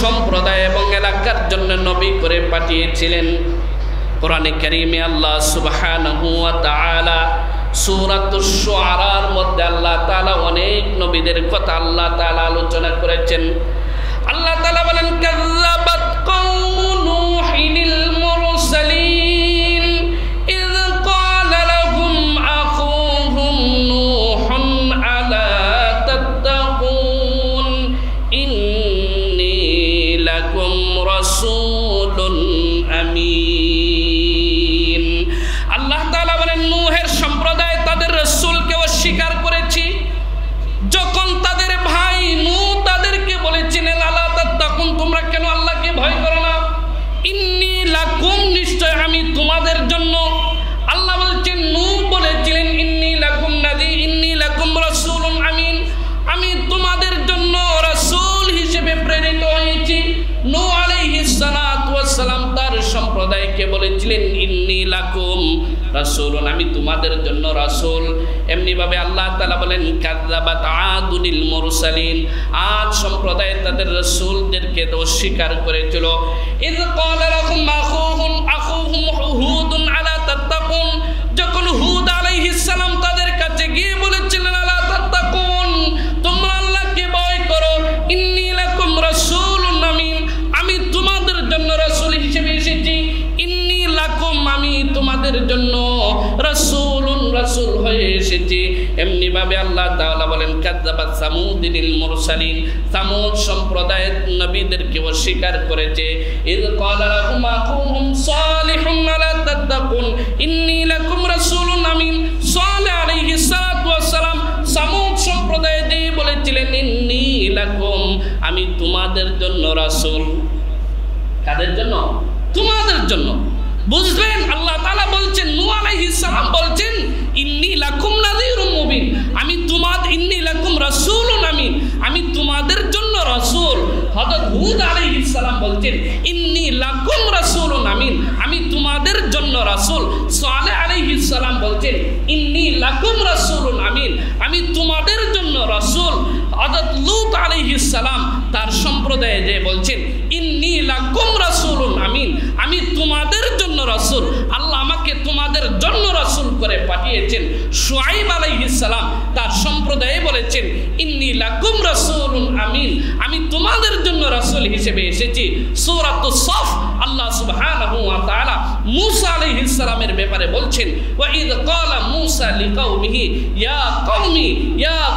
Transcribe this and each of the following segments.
সম্প্রদায় এবং এলাকার জন্য নবী করে পাঠিয়েছিলেন। কোরআনে কারীমে আল্লাহ সুবহানাহু ওয়া তাআলা সূরাতুশ শুআরার মধ্যে আল্লাহ তাআলা অনেক নবীদের কথা আল্লাহ তাআলা আলোচনা করেছেন। আল্লাহ তাআলা বলেন কাযযাবাত কওমু নূহিল মুরসালিন ইয ক্বালা লাহুম আখুহুম নূহুন আলা তাত্তাকুন ইন্নী লাকুম রাসূলুন আমিন। আল্লাহ তাআলা বলেন নূহের সম্প্রদায় তাদের রাসূলকে অস্বীকার করেছে। যখন তাদের ভাই নূহ তাদেরকে বলেছিলেন আলা তাত্তাকুন, তোমরা কেন আল্লাহকে ভয় করো না? ইন্নী লাকুম, নিশ্চয় আমি তোমাদের জন্য। আল্লাহ বলছেন নূহ বলেছিলেন ইন্নী লাকুম নাযীর, ইন্নী লাকুম রাসূলুন আমিন, আমি তোমাদের জন্য রাসূল হিসেবে প্রেরিত হয়েছি। নূহ আলাইহিস সালাতু ওয়াস সালাম তার সম্প্রদায়কে বলেছিলেন ইন্নী লাকুম রাসূলুন, আমি তোমাদের জন্য রাসূল। এমনি ভাবে আল্লাহ তাআলা বলেন কাযযাবাত আদুল মুরসালিন, আদ সম্প্রদায় তাদের রাসূলদেরকে অস্বীকার করেছিল। ইয ক্বালা লাহুম আখুহুম হুদুন আলা তাত্তাকুন, যখন হুদ আলাইহিস সালাম তাদের কাছে গিয়ে বলেছিলেন আলা তাত্তাকুন, তোমরা আল্লাহকে ভয় করো, ইন্নী লাকুম রাসূলুন আমিন, আমি তোমাদের জন্য রাসূল হিসেবে এসেছি। ইন্নী লাকুম, আমি তোমাদের জন্য রাসূলুন, রাসূল হয়ে এসেছি। এমনি ভাবে আল্লাহ তাআলা বলেন কাযযাবাত সামুদিল মুরসালিন, সামুদ সম্প্রদায়ের নবীদেরকে অস্বীকার করেছে। ইয ক্বালা লাহুম আখুহুম সালিহুন আলা তাত্তাকুন ইন্নী লাকুম রাসূলুন আমিন। সালেহ আলাইহিস সালাতু ওয়াস সালাম সামুদ সম্প্রদায় দিয়ে বলেছিলেন ইন্নী লাকুম, আমি তোমাদের জন্য রাসূল। কাদের জন্য? তোমাদের জন্য। বুঝলেন? আল্লাহ তাআলা বলছেন, নূহ আলাইহিস সালাম বলছেন ইন্নী লাকুম নাযীরুম মুবিন, আমি তোমাদের, ইন্নী লাকুম রাসূলুন আমিন, আমি তোমাদের জন্য রাসূল। হযরত হুদ আলাইহিস সালাম বলছেন ইন্নী লাকুম রাসূলুন আমিন, আমি তোমাদের জন্য রাসূল। সালেহ আলাইহিস সালাম বলছেন ইন্নী লাকুম রাসূলুন আমিন, আমি তোমাদের জন্য রাসূল। হযরত লূত আলাইহিস সালাম তার সম্প্রদায়ে যে বলছেন ইন্নী লাকুম রাসূলুন আমিন, আমি তোমাদের জন্য রাসূল, আল্লাহ আমাকে তোমাদের জন্য রাসূল করে পাঠিয়েছেন। শুআইব আলাইহিস সালাম তার সম্প্রদায়ে বলেছেন ইন্নী লাকুম রাসূলুন আমিন, আমি তোমাদের জন্য রাসূল হিসেবে এসেছি। সূরাতুস সাফ আল্লাহ সুবহানাহু ওয়া তাআলা মূসা আলাইহিস সালামের ব্যাপারে বলছেন ওয়া ইয ক্বালা মূসা লিকাওমিহি ইয়া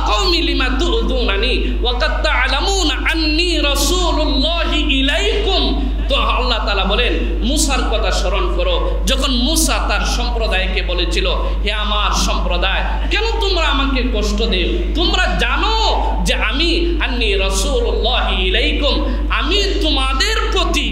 কওমি লিমা তু'যুনানি ওয়া কাদ তা'লামুনা আন্নী রাসূলুল্লাহি ইলাইকুম। তো আল্লাহ তাআলা বলেন মূসার কথা স্মরণ করো, যখন মূসা তার সম্প্রদায়কে বলেছিল হে আমার সম্প্রদায়, কেন তোমরা আমাকে কষ্ট দেও? তোমরা জানো যে আমি আন্নী রাসূলুল্লাহি ইলাইকুম, আমি তোমাদের প্রতি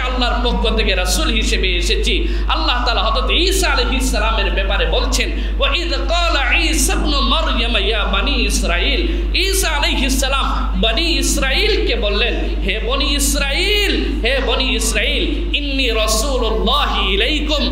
আল্লাহর পক্ষ থেকে রাসূল হিসেবে এসেছি। আল্লাহ তাআলা হযরত ঈসা আলাইহিস সালামের ব্যাপারে বলছেন ওয়া ইয ক্বালা ঈসা ইবনু মারইয়াম ইয়া বনি ইসরাঈল, ঈসা আলাইহিস সালাম বনি ইসরাঈলকে বললেন হে বনি ইসরাঈল ইন্নী রাসূলুল্লাহি ইলাইকুম,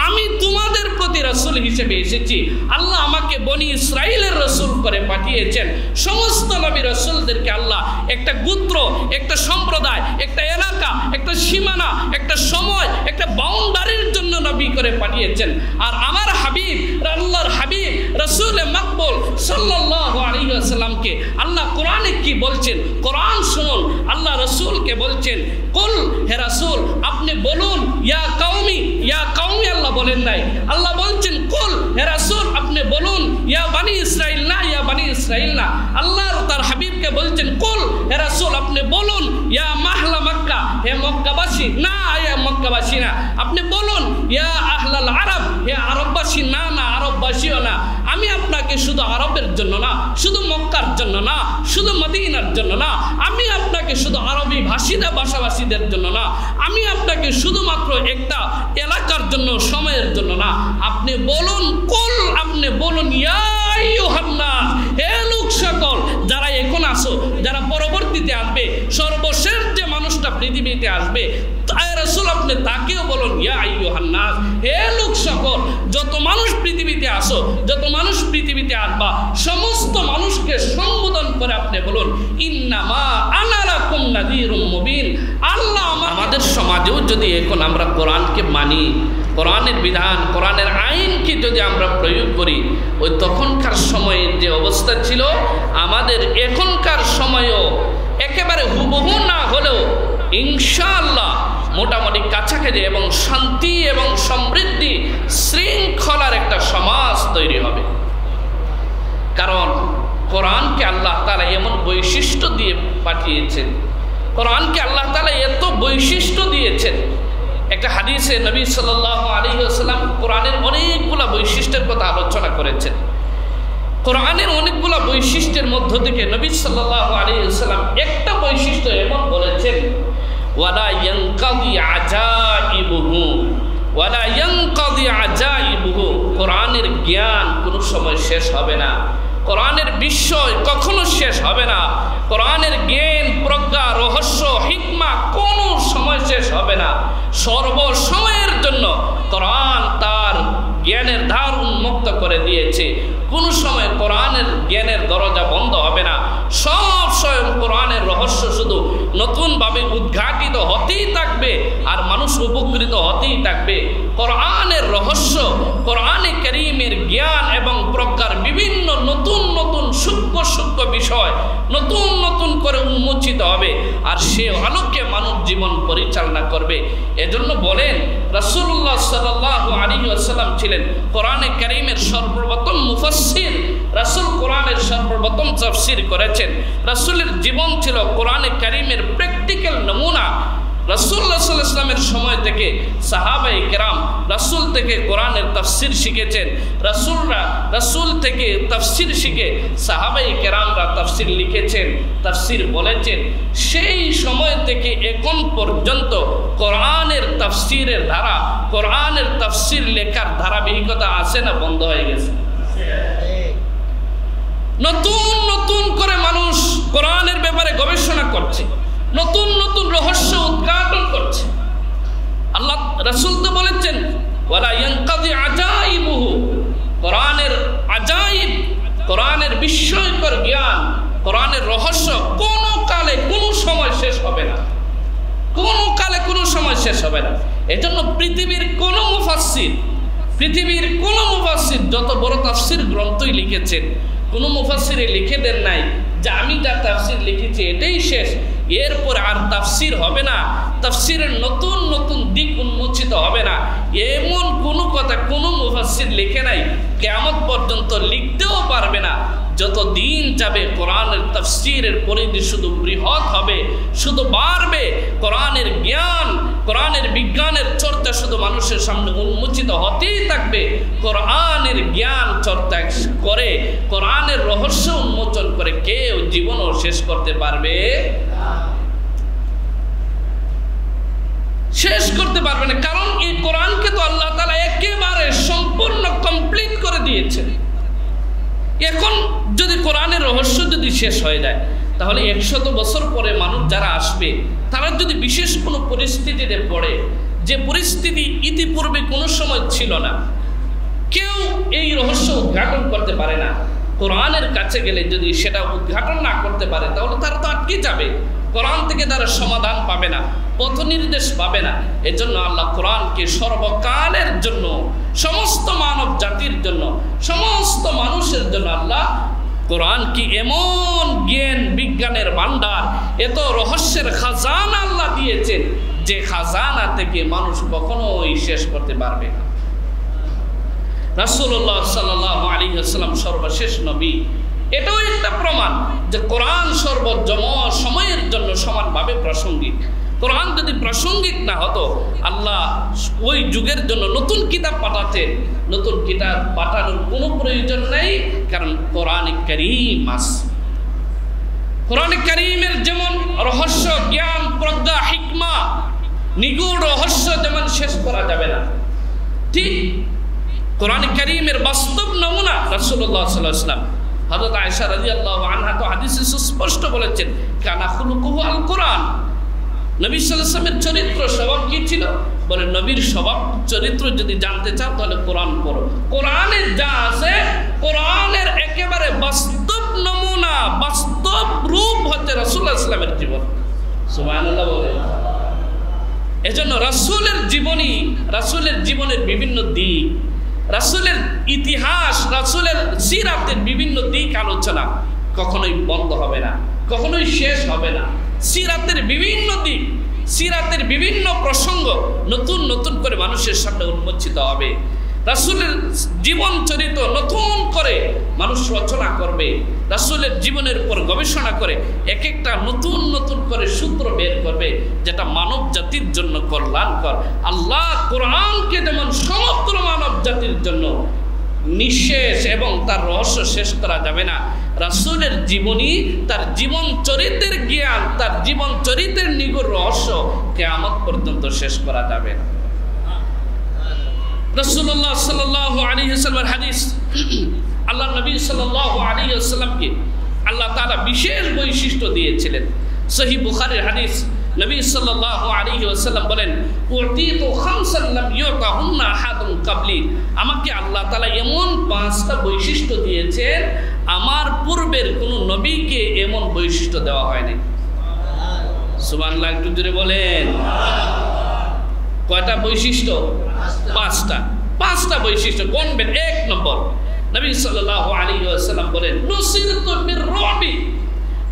আমি তোমাদের প্রতি রাসূল হিসেবে এসেছি। আল্লাহ আমাকে বনি ইসরাঈলের রাসূল করে পাঠিয়েছেন। সমস্ত নবী রাসূলদেরকে আল্লাহ একটা গোত্র, একটা সম্প্রদায়, একটা এলাকা, একটা সীমানা, একটা সময়, একটা বাউন্ডারির জন্য নবী করে পাঠিয়েছেন। আর আমার হাবিব, আল্লাহর হাবিব রাসূল মাকবুল সাল্লাল্লাহু আলাইহি ওয়াসাল্লামকে আল্লাহ কোরআনে কি বলছেন? কোরআন শুনুন। আল্লাহ রাসূলকে বলছেন কুল, হে রাসূল আপনি বলুন, ইয়া কওমি আল্লাহ বলেন নাই, আল্লাহ বলছেন কুল, হে রাসূল আপনি বলুন, ইয়া বনি ইসরাঈল না, ইয়া বনি ইসরাঈল না। আল্লাহ তার হাবিবকে বলছেন কুল, হে রাসূল আপনি বলুন, ইয়া মাহলা মক্কা, হে মক্কাবাসী না, ইয়া মক্কাবাসী না, আপনি বলুন ইয়া আহলাল আরব, হে আরববাসী না, আরববাসীও না। আমি আপনাকে শুধু আরবের জন্য না, শুধু মক্কার জন্য না, শুধু মদিনার জন্য না, আমি আপনাকে শুধু আরবি ভাষাভাষীদের জন্য না, আমি আপনাকে শুধুমাত্র একটা এলাকার জন্য, সময়ের জন্য না। আপনি বলুন কুল, আপনি বলুন ইয়া আইয়ুহান নাস, হে লোক সকল, যারা এখন আসো, যারা পরবর্তীতে আসবে, সর্বশেষ যে মানুষটা পৃথিবীতে আসবে, রাসূল আপনি তাকেও বলুন ইয়া আইয়ুহান নাস, হে লোক সকল, যত মানুষ পৃথিবীতে আসো, যত মানুষ পৃথিবীতে আসবা, সমস্ত মানুষকে সম্বোধন করে আপনি বলুন ইন্নামা আনা লাকুম নাযীরুম মুবিন। আল্লাহ আমাদের সমাজেও যদি এখন আমরা কোরআনকে মানি, কোরআনের বিধান, কোরআনের আইনকে যদি আমরা প্রয়োগ করি, ওই তখনকার সময়ে যে অবস্থা ছিল আমাদের এখনকার সময়েও একেবারে হুবহু না হলেও ইনশাআল্লাহ মোটামুটি কাছাকাছি এবং শান্তি এবং সমৃদ্ধি শৃঙ্খলার একটা সমাজ তৈরি হবে। কারণ কোরআনকে আল্লাহ তাআলা এমন বৈশিষ্ট্য দিয়ে পাঠিয়েছেন, কোরআনকে আল্লাহ তাআলা এত বৈশিষ্ট্য দিয়েছেন। একটা হাদিসে নবী সাল্লাল্লাহু আলাইহি ওয়াসাল্লাম কোরআনের অনেকগুলা বৈশিষ্ট্যের কথা আলোচনা করেছেন। কোরআনের অনেকগুলা বৈশিষ্ট্যের মধ্য থেকে নবী সাল্লাল্লাহু আলাইহি ওয়াসাল্লাম একটা বৈশিষ্ট্য এমন বলেছেন, ওয়ালা ইয়ানকাদি আজাইবুহু, ওয়ালা ইয়ানকাদি আজাইবুহু, কোরআনের জ্ঞান কোনো সময় শেষ হবে না, কোরআনের বিষয় কখনো শেষ হবে না, কোরআনের জ্ঞান, প্রজ্ঞা, রহস্য, হিকমা কোনো সময় শেষ হবে না। সর্বসময়ের জন্য কোরআন তার জ্ঞানের দ্বার উন্মুক্ত করে দিয়েছে। কোনো সময় কোরআনের জ্ঞানের দরজা বন্ধ হবে না। সব সময় কোরআনের রহস্য শুধু নতুনভাবে উদ্ঘাটিত হতেই থাকবে আর মানুষ উপকৃত হতেই থাকবে। কোরআনের রহস্য, কোরআনে কারীমের জ্ঞান এবং প্রজ্ঞার বিভিন্ন নতুন নতুন সূক্ষ্ম সূক্ষ্ম বিষয় নতুন নতুন করে উন্মোচিত হবে আর সে আলোকে মানব জীবন পরিচালনা করবে। এজন্য বলেন রাসূলুল্লাহ সাল্লাল্লাহু আলাইহি ওয়াসাল্লাম ছিলেন কোরআনে কারীমের সর্বপ্রথম মুফাসসির। রাসূল কোরআনের সর্বপ্রথম তাফসীর করেছেন। রাসূলের জীবন ছিল কোরআনে কারীমের প্র্যাকটিক্যাল নমুনা। রাসূলুল্লাহ সাল্লাল্লাহু আলাইহি ওয়াসাল্লামের সময় থেকে সাহাবায়ে কেরাম রাসূল থেকে কোরআনের তাফসীর শিখেছেন। রাসূল থেকে তাফসীর শিখে সাহাবায়ে কেরামরা তাফসীর লিখেছেন, তাফসীর বলেছেন। সেই সময় থেকে এখন পর্যন্ত কোরআনের তাফসীরের ধারা, কোরআনের তাফসীর লেখার ধারাবাহিকতা আছে না বন্ধ হয়ে গেছে? নতুন নতুন করে মানুষ কোরআনের ব্যাপারে গবেষণা করছে, নতুন নতুন রহস্য উদ্ঘাটন করছে। আল্লাহ রাসূল তো বলেছেন ওয়ালা ইয়ানকাদি আজাইবুহু, কোরআনের আজাইব, কোরআনের বিস্ময়কর জ্ঞান, কোরআনের রহস্য কোনো কালে কোনো সময় শেষ হবে না, কোনো কালে কোনো সময় শেষ হবে না। এজন্য পৃথিবীর কোনো মুফাসসির যত বড় তাফসীর গ্রন্থই লিখেছেন, কোনো মুফাসসিরে লিখে দেন নাই যে আমি যা তাফসীর লিখেছি এটাই শেষ, এরপর আর তাফসীর হবে না, তাফসীরের নতুন নতুন দিক উন্মোচিত হবে না, এমন কোনো কথা কোনো মুফাসসির লিখে নাই, কিয়ামত পর্যন্ত লিখতেও পারবে না। যত দিন যাবে কোরআনের তাফসীরের পরিধি শুধু বৃহৎ হবে, শুধু বাড়বে। কোরআনের জ্ঞান, কোরআনের বিজ্ঞানের চর্চা শুধু মানুষের সামনে উন্মোচিত হতেই থাকবে। কোরআনের জ্ঞান চর্চা করে, কোরআনের রহস্য উন্মোচন করে কেউ জীবনও শেষ করতে পারবে না। কারণ এই কোরআনকে তো আল্লাহ তাআলা একেবারে সম্পূর্ণ কমপ্লিট করে দিয়েছেন। এখন যদি কোরআনের রহস্য যদি শেষ হয়ে যায়, তাহলে 100 বছর পরে মানুষ যারা আসবে তারা যদি বিশেষ কোনো পরিস্থিতিতে পড়ে, যে পরিস্থিতি ইতিপূর্বে কোনো সময় ছিল না, কেউ এই রহস্য উদ্ঘাটন করতে পারে না, কোরআনের কাছে গেলে যদি সেটা উদ্ঘাটন না করতে পারে তাহলে তারা তো আটকে যাবে, কোরআন থেকে তারা সমাধান পাবে না, পথ নির্দেশ পাবে না। এজন্য আল্লাহ কোরআনকে সর্বকালের জন্য, সমস্ত মানব জাতির জন্য, সমস্ত মানুষের জন্য আল্লাহ কোরআন কি এমন জ্ঞান বিজ্ঞানের ভান্ডার, এত রহস্যের খাজানা আল্লাহ দিয়েছেন যে খাজানা থেকে মানুষ কখনোই শেষ করতে পারবে না। রাসূলুল্লাহ সাল্লাল্লাহু আলাইহি ওয়াসাল্লাম সর্বশেষ নবী, এটাও একটা প্রমাণ যে কোরআন সময়ের জন্য সমানভাবে প্রাসঙ্গিক। কোরআন যদি প্রাসঙ্গিক না হতো আল্লাহ ওই যুগের জন্য নতুন কিতাব পাঠাতেন, নতুন কিতাব পাঠানোর কোনো প্রয়োজন নেই, কারণ কোরআনে কারীম আছে। কোরআনে কারীমের যেমন রহস্য, জ্ঞান, প্রজ্ঞা, হিকমা, নিগূঢ় রহস্য যেমন শেষ করা যাবে না, ঠিক কোরআনে কারীমের বাস্তব নমুনা রাসূলুল্লাহ সাল্লাল্লাহু আলাইহি ওয়াসাল্লাম। হযরত আয়েশা রাদিয়াল্লাহু আনহা তো হাদিসে সুস্পষ্ট বলেছেন কানা খুলুকুহু আল কোরআন। নবী সাল্লাল্লাহু আলাইহি ওয়াসাল্লামের চরিত্র স্বভাব কি ছিল? বলে নবীর স্বভাব চরিত্র যদি জানতে চাও তাহলে কোরআন পড়ো। কোরআনে যা আছে কোরআনের একেবারে বাস্তব নমুনা, বাস্তব রূপ হচ্ছে রাসূলুল্লাহ সাল্লাল্লাহু আলাইহি ওয়াসাল্লামের জীবন। সুবহানাল্লাহ বলে। এজন্য রাসূলের জীবনী, রাসূলের জীবনের বিভিন্ন দিক, রাসূলের ইতিহাস, রাসূলের সিরাতের বিভিন্ন দিক আলোচনা কখনোই বন্ধ হবে না, কখনোই শেষ হবে না। সিরাতের বিভিন্ন দিক, সিরাতের বিভিন্ন প্রসঙ্গ নতুন নতুন করে মানুষের সামনে উন্মোচিত হবে। রাসূলের জীবন চরিত্র নতুন করে মানুষ রচনা করবে, রাসূলের জীবনের উপর গবেষণা করে এক একটা নতুন নতুন করে সূত্র বের করবে, যেটা মানব জাতির জন্য কল্যাণকর। আল্লাহ কোরআনকে যেমন সমগ্র মানব জাতির জন্য নিঃশেষ এবং তার রহস্য শেষ করা যাবে না, রাসূলের জীবনী, তার জীবন চরিত্রের জ্ঞান, তার জীবন চরিত্রের নিগুড় রহস্য কিয়ামত পর্যন্ত শেষ করা যাবে না। রাসূলুল্লাহ সাল্লাল্লাহু আলাইহি ওয়াসাল্লামের হাদিস, আল্লাহ নবী সাল্লাল্লাহু আলাইহি ওয়াসাল্লামকে আল্লাহ তাআলা বিশেষ বৈশিষ্ট্য দিয়েছিলেন। সহিহ বুখারীর হাদিস, নবী সাল্লাল্লাহু আলাইহি ওয়াসাল্লাম বলেন, উতিতু খামসান লাম ইউতাহুন্না আহাদুন ক্বাবলি, আমাকে আল্লাহ তাআলা এমন 5টা বৈশিষ্ট্য দিয়েছেন, আমার পূর্বের কোনো নবীকে এমন বৈশিষ্ট্য দেওয়া হয়নি। সুবহানাল্লাহ, একটু জোরে বলেন। কয়টা বৈশিষ্ট্য? 5টা বৈশিষ্ট্য গণবেন। 1 নম্বর, নবী সাল্লাল্লাহু আলাইহি ওয়াসাল্লাম বলেন, নুসিরতু বির-রুবি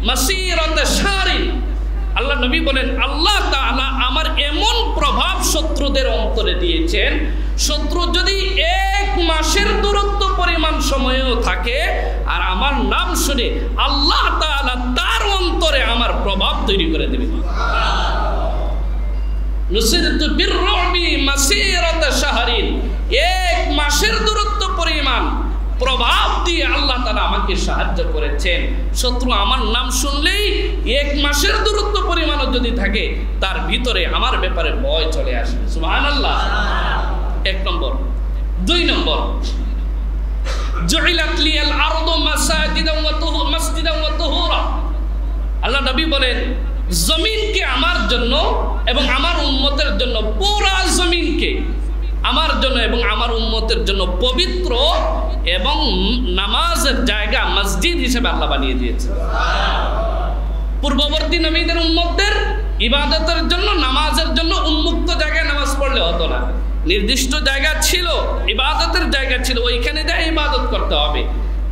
মাসিরাতা শাহরিন, আল্লাহ নবী বলেন, আল্লাহ তাআলা আমার এমন প্রভাব শত্রুদের অন্তরে দিয়েছেন, শত্রু যদি 1 মাসের দূরত্ব পরিমাণ সময়ও থাকে আর আমার নাম শুনে, আল্লাহ তাআলা তার অন্তরে আমার প্রভাব তৈরি করে দেবেন। নুসিরতু বির-রুবি মাসিরাতা শাহরিন, 1 মাসের দূরত্ব পরিমাণ প্রভাব দিয়ে আল্লাহ তাআলা আমাকে সাহায্য করেছেন। শত্রু আমার নাম শুনলেই 1 মাসের দূরত্ব পরিমাণও যদি থাকে, তার ভিতরে আমার ব্যাপারে ভয় চলে আসে। সুবহানাল্লাহ, 1 নম্বর। 2 নম্বর, জুইলাত লিয়াল আরদু মাসাজিদান ওয়া তুহুরা, আল্লাহ নবী বলেন, জমিনকে আমার জন্য এবং আমার উম্মতের জন্য, পুরা জমিনকে আমার জন্য এবং আমার উম্মতের জন্য পবিত্র এবং নামাজের জায়গা, মসজিদ হিসেবে আল্লাহ বানিয়ে দিয়েছে। পূর্ববর্তী নবীদের উম্মতদের ইবাদতের জন্য, নামাজের জন্য উন্মুক্ত জায়গায় নামাজ পড়লে হতো না, নির্দিষ্ট জায়গা ছিল, ইবাদতের জায়গা ছিল, ওইখানে যায় ইবাদত করতে হবে।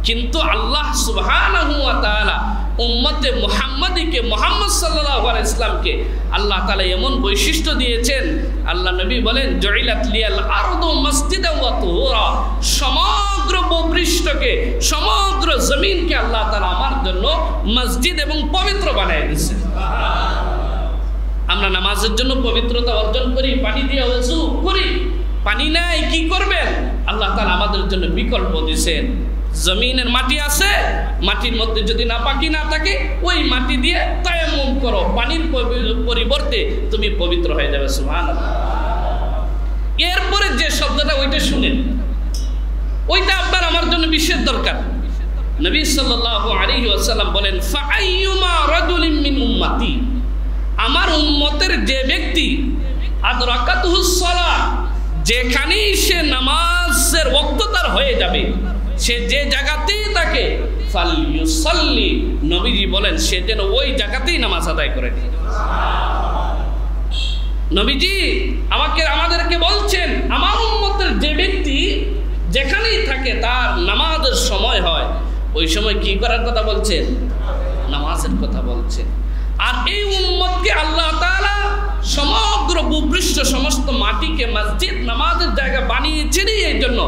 কিন্তু আল্লাহ সুবহানাহু ওয়া তাআলা উম্মতে মুহাম্মাদীকে, মুহাম্মদ সাল্লাল্লাহু আলাইহি ইসলামকে আল্লাহ তাআলা এমন বৈশিষ্ট্য দিয়েছেন, আল্লাহ নবী বলেন, জুইলাত লিয়াল আরদু মাসজিদান ওয়া তুহুরা, সমগ্র ভূপৃষ্ঠকে, সমগ্র জমিনকে আল্লাহ তাআলা আমার জন্য মসজিদ এবং পবিত্র বানিয়ে দিয়েছেন। আমরা নামাজের জন্য পবিত্রতা অর্জন করি, পানি দিয়ে ওযু করি, পানি নাই কি করবেন? আল্লাহ তাআলা আমাদের জন্য বিকল্প দিয়েছেন। জমিনের মাটি আছে, মাটির মধ্যে যদি নাপাকি না থাকে, ওই মাটি দিয়ে তায়াম্মুম করো, পানির পরিবর্তে তুমি পবিত্র হয়ে যাবে। সুবহানাল্লাহ। এরপরে যে শব্দটা, ওইটা শুনেন, ওইটা আপনার আমার জন্য বিশেষ দরকার। নবী সাল্লাল্লাহু আলাইহি ওয়াসাল্লাম বলেন, ফাআইয়ুমা রাজুলিন মিন উম্মতি, আমার উম্মতের যে ব্যক্তি, আদরাকাতুহুস সালাহ, যেখানেই সে নামাজের ওয়াক্ত তার হয়ে যাবে, সে যে জায়গাতেই থাকে, ফালইউসাল্লি, নবীজি বলেন, সে যেন ওই জায়গাতেই নামাজ আদায় করে। নবীজি আমাদেরকে বলছেন, আমার উম্মতের যে ব্যক্তি যেখানেই থাকে তার নামাজের সময় হয়, ওই সময় কি করার কথা বলছেন? নামাজের কথা বলছেন। আর এই উম্মতকে আল্লাহ তাআলা সমগ্র ভূপৃষ্ঠ, সমস্ত মাটিকে মসজিদ, নামাজের জায়গা বানিয়েছেনই এই জন্য